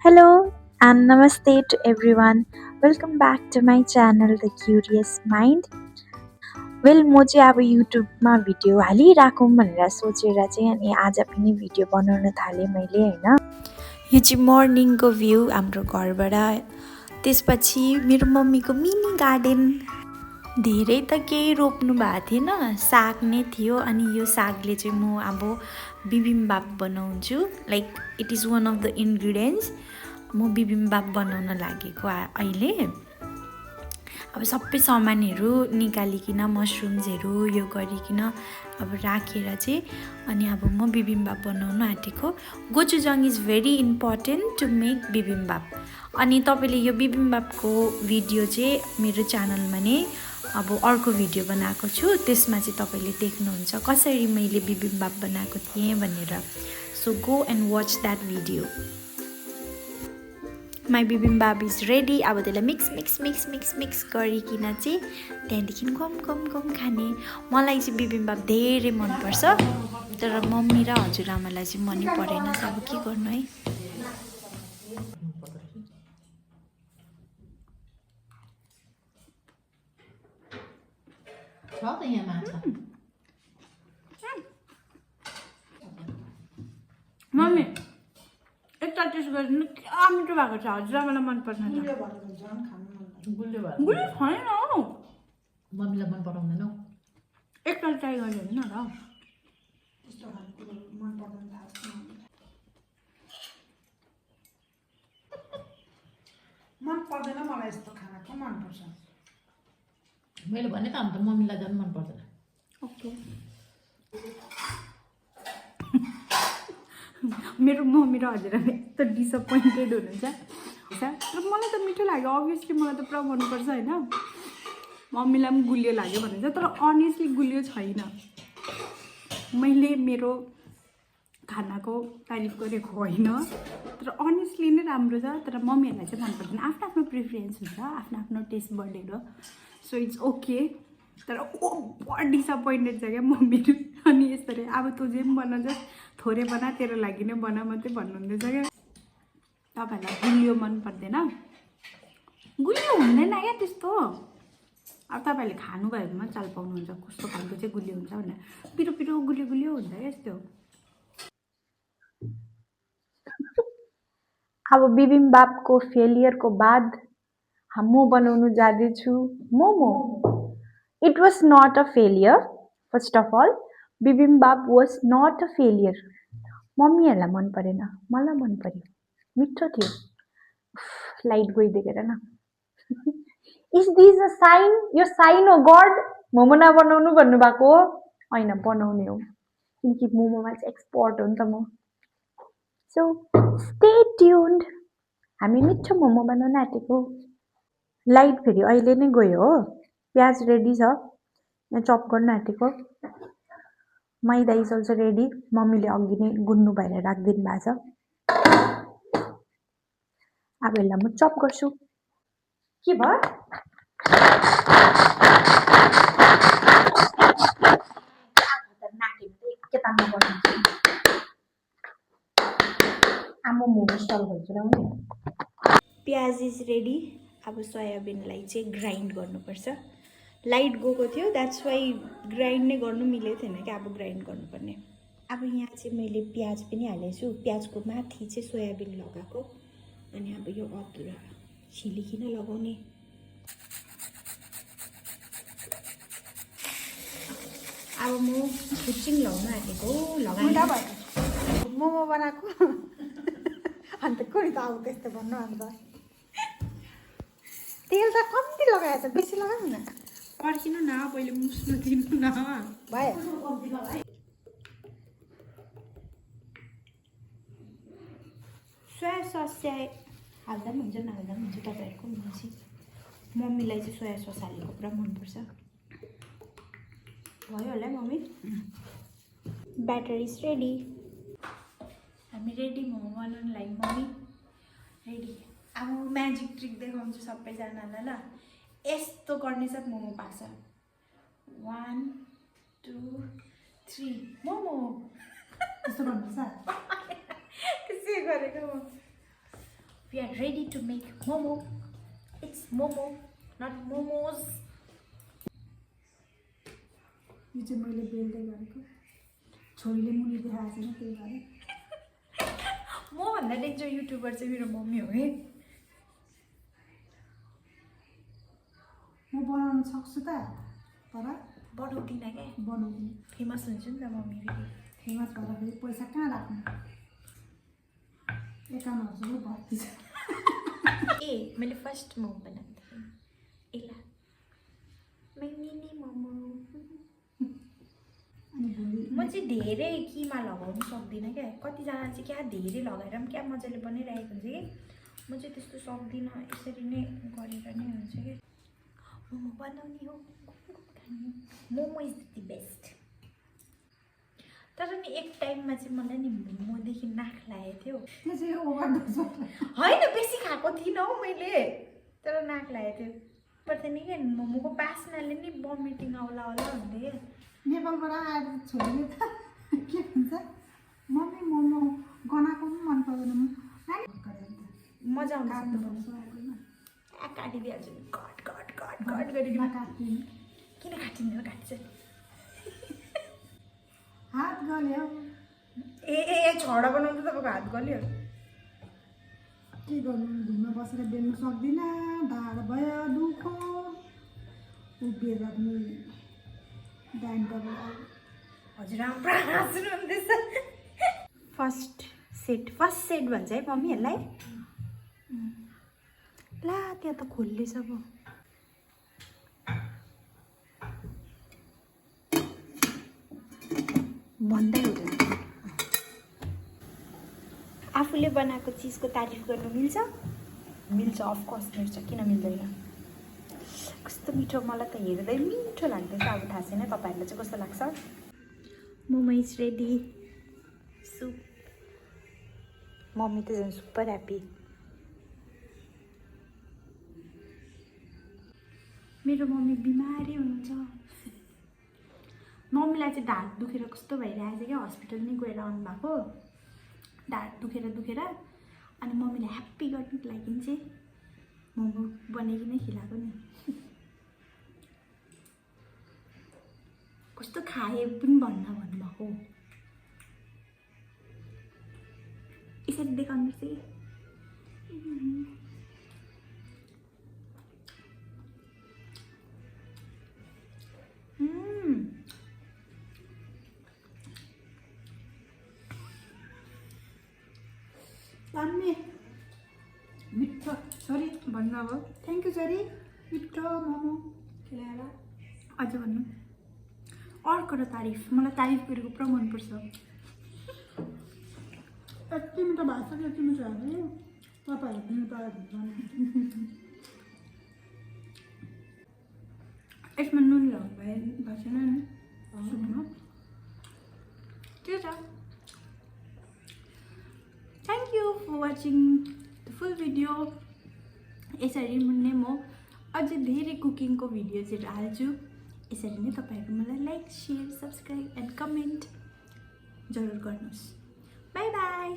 Hello and namaste to everyone. Welcome back to my channel The Curious Mind. म चाहिँ अब युट्युबमा video हालिराखौँ भनेर सोचेर चाहिँ अनि आज पनि भिडियो बनाउन थालेँ मैले हैन। यो चाहिँ मर्निङको भ्यू हाम्रो घरबाट। त्यसपछि मेरो मम्मीको मिनी गार्डन। धेरै त केही रोप्नु भएको थिएन, साग नै थियो अनि यो सागले चाहिँ म अब बिबिम्बाप बनाउँछु। Like it is one of the ingredients. म बिबिम्बाप बनाउन लागेको अहिले। अब सबै सामानहरू निकालिकन मसरुम्सहरू यो गरिकन अब राखेर चाहिँ अनि अब म बिबिम्बाप बनाउन आँटेको। Gochujang is very important to make bibimbap. अनि तपाईँले यो बिबिम्बापको भिडियो चाहिँ मेरो च्यानलमा नै अब अर्को भिडियो बनाएको छु, त्यसमा चाहिँ तपाईँले देख्नुहुन्छ कसरी मैले बिबिम्बाप बनाएको थिएँ भनेर। So go and watch that video. My bibimbap is ready. अब त्यसलाई mix mix mix mix mix गरिकन चाहिँ त्यहाँदेखि गम गम गम खाने। मलाई चाहिँ बिबिम्बाप धेरै मनपर्छ, तर मम्मी र हजुरआमालाई चाहिँ मनै परेन। अब के गर्नु है। मम्मी एकताल टेस्ट गरिदिनु, क्या मिठो भएको छ। हजुरआमालाई मन पर्दैन। गुलियो छैन हौ, मम्मीलाई मन पराउँदैनौ। एकताल ट्राई गरिदिनु न ल। मन पर्दैन मलाई यस्तो खाना। के मन पर्छ? मैले भने त अन्त मम्मीलाई झन् मन पर्दैन। ओके। मेरो मम्मी र हजुरआमा यस्तो डिसपोइन्टेड हुनुहुन्छ। तर मलाई त मिठो लाग्यो, अभियसली मलाई त पुरा मनपर्छ होइन। मम्मीलाई पनि गुलियो लाग्यो भन्नुहुन्छ, तर अनेस्टली गुलियो छैन। मैले मेरो खानाको तारिफ गरेको होइन, तर अनेस्टली नै राम्रो छ। तर मम्मीहरूलाई चाहिँ मन पर्दैन। आफ्नो आफ्नो प्रिफरेन्स हुन्छ, आफ्नो आफ्नो टेस्ट बर्डहरू। So it's okay. तर ओभर डिसपोइन्टेड छ क्या मम्मीहरू। अनि यसरी अब तँ जे पनि बनाउँछ थोरै बना, तेरो लागि नै बना मात्रै भन्नुहुँदैछ क्या। तपाईँहरूलाई गुलियो मन पर्दैन? गुलियो हुँदैन क्या त्यस्तो। अब तपाईँहरूले खानुभएकोमा चाल पाउनुहुन्छ कस्तो खालको चाहिँ गुलियो हुन्छ भनेर। पिरो पिरो गुलियो गुलियो हुन्छ क्या यस्तो। अब बिबिम्बापको फेलियरको बाद म बनाउनु जाँदैछु momo. It was not a failure. First of all bibimbap was not a failure. मम्मीहरूलाई मन परेन, मलाई मन पर्यो, मिठो थियो। लाइट गइदिएर न। Is this a sign? यो साइन हो गड मोमो नबनाउनु भन्नुभएको हो? होइन, बनाउने हो, किनकि मोमोमा चाहिँ एक्सपर्ट हो नि त म। So stay tuned. हामी मिठो मोमो बनाउन आँटेको। लाइट फेरि अहिले नै गयो हो। प्याज रेडी छ, यहाँ चप गर्न आँटेको। मैदा इज अल्सो रेडी। मम्मीले अघि नै गुन्नु भएर राखिदिनु भएको छ। अब यसलाई म चप गर्छु। के भयो? आमा मोमो स्टल खोल्छु र नि। प्याज इज रेडी। अब सोयाबिनलाई चाहिँ ग्राइन्ड गर्नुपर्छ। लाइट गएको थियो, द्याट्स वाइ ग्राइन्ड नै गर्नु मिलेको थिएन क्या। अब ग्राइन्ड गर्नुपर्ने। अब यहाँ चाहिँ मैले प्याज पनि हालेको छु। प्याजको माथि चाहिँ सोयाबिन लगाएको। अनि अब यो अदुवा छिलिकन लगाउने। अब म फुच्चिङ लगाउन आँटेको। लगाएर मोमो बनाएको अन्त कोही त अब त्यस्तो भन्नु। अन्त तेल त कम्ती लगाएछ, बेसी लगाऊ न। पर्खिनु न, पहिले मुस्नु दिनु न। भयो। सोया सस चाहिँ हाल्दा पनि हुन्छ नहाल्दा पनि हुन्छ, तपाईँहरूको मर्जी। मम्मीलाई चाहिँ सोया सस हालेको पुरा मनपर्छ। भयो होला है मम्मी? Batter is ready. हामी रेडी मोमो बनाउनुलाई। Mummy ready. अब म्याजिक ट्रिक देखाउँछु सबैजनालाई ल। यस्तो गर्ने चाहिँ मोमो पाक्छ। 1 2 3 मोमो। यस्तो गर्नुपर्छ। त्यसै गरेको म। We are ready to make momo. It's momo, not momos. यो चाहिँ मैले बेल्दै गरेको छोरीले मुनि देखाएको छैन त्यही भएर म भन्दा डेन्जर युट्युबर चाहिँ मेरो मम्मी हो है। म बनाउन सक्छु त तर बनाउँदिनँ क्या, बनाउँदिनँ फेमस हुन्छु नि त मम्मी फेरि। फेमस भएर फेरि पैसा कहाँ राख्नु 51,000 भर्ती छ ए मैले फर्स्ट मोमो बनाएको थिएँ एला मिनी मोमो। अनि भोलि म चाहिँ धेरै किमा लगाउनु सक्दिनँ क्या, कतिजना चाहिँ क्या धेरै लगाएर पनि क्या मजाले बनाइरहेको हुन्छ कि म चाहिँ त्यस्तो सक्दिनँ। यसरी नै गरेर नै हुन्छ कि मोमो बनाउने हो खाने। Momo is the best. तर नि एक टाइममा चाहिँ मलाई नि मोमोदेखि नाक लागेको थियो। त्यो चाहिँ ओभरडोज होइन बेसी खाएको थिइनँ हौ मैले, तर नाक लागेको थियो। पर्दैन क्या मोमोको बास्नाले नि भमिटिङ आउला होला भन्थ्यो क्या। नेपालबाट आएर छोरीले त के भन्छ मम्मी मोमो गनाएको पनि मन पर्दैन मजा आउँछ काट्नुपर्छ काटिदिइहाल्छु कट कट कट कट गरिकन। काट्दिनु किन काटिँदैन काट्छ हात गल्यो ए ए छडा बनाउँदा तपाईँको हात गल्यो। के गर्नु धुनमा बसेर बेल्नु सक्दिनँ ढाड भयो दुखो उभिएर पनि डाइन डबल हजुर राम्रो हाँस्नुहुँदैछ। फर्स्ट सेट भन्छ है मम्मीहरूलाई। ला त्यहाँ त खोल्लेछ अब। भन्दै हुँदैन। आफूले बनाएको चिजको तारिफ गर्नु मिल्छ? मिल्छ अफकोर्स मिल्छ, किन मिल्दैन। कस्तो मिठो, मलाई त हेर्दै मिठो लाग्दैछ। अब थाहा छैन तपाईँहरूलाई चाहिँ कस्तो लाग्छ। Momo is ready. Soup mummy त झन् सुपर ह्याप्पी। मेरो मम्मी बिमारी हुनुहुन्छ। मम्मीलाई चाहिँ ढाड दुखेर कस्तो भइरहेको छ क्या, हस्पिटल नै गएर आउनुभएको ढाड दुखेर अनि मम्मीलाई ह्याप्पी गर्नुको लागि चाहिँ मोमो बनाइकन खिलाएको नि। कस्तो खाए पनि भन्नुभएको यसरी देखाउनु चाहिँ दामी मिठो छोरी भन्नु। अब थ्याङ्क यू छोरी मिठो मोमो खिलाएर अझ भन्नु अर्को र तारिफ। मलाई तारिफ गरेको पुरा मनपर्छ। यति मिठो भएको छ यति मिठो हाल्यो तपाईँहरू पनि प्रायः भन्छ यसमा नुन लगाउनु भएको छैन नि सुपमा। त्यो छ। Thank you for watching the full video. यसरी नै म अझै धेरै कुकिङको भिडियोजहरू हाल्छु। यसरी नै तपाईँहरू मलाई like, share, subscribe and comment जरुर गर्नुहोस्। By by.